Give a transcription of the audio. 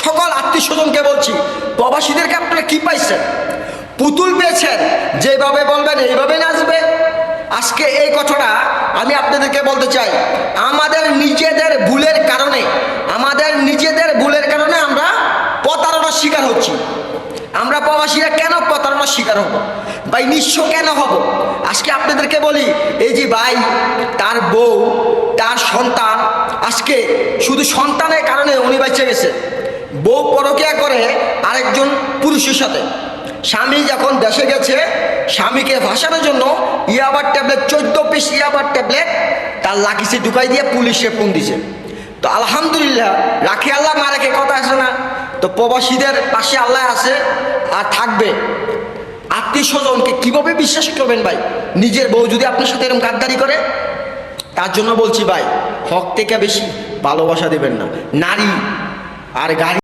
সকল আত্মীয় স্বজনকে বলছি, প্রবাসীদেরকে আপনারা কি পাইছেন? পুতুল পেয়েছেন, যেভাবে বলবেন এইভাবে নাচবে। আজকে এই কথাটা আমি আপনাদেরকে বলতে চাই, আমাদের নিজেদের ভুলের কারণে আমরা প্রতারণার শিকার হচ্ছি। আমরা প্রবাসীরা কেন প্রতারণার শিকার হব ভাই? নিঃস্ব কেন হব? আজকে আপনাদেরকে বলি, এই যে ভাই, তার বউ, তার সন্তান, আজকে শুধু সন্তানের কারণে উনি বেঁচে গেছে। বউ পরকিয়া করে আরেকজন পুরুষের সাথে। স্বামী যখন দেশে গেছে, স্বামীকে ভাসানোর জন্য ইয়াবার ট্যাবলেট, 14 পিস ইয়াবার ট্যাবলেট তার লাকিসে ঢুকাই দিয়ে পুলিশে ফোন দিছে। তো আলহামদুলিল্লাহ, রাখে আল্লাহ মা রেখে কথা আছে না? তো প্রবাসীদের পাশে আল্লাহ আছে আর থাকবে। আত্মীয় স্বজনকে কীভাবে বিশ্বাস করবেন ভাই? নিজের বউ যদি আপনার সাথে এরকম গাদ্দারি করে, তার জন্য বলছি ভাই, হক থেকে বেশি ভালোবাসা দেবেন না। নারী আর গাড়ি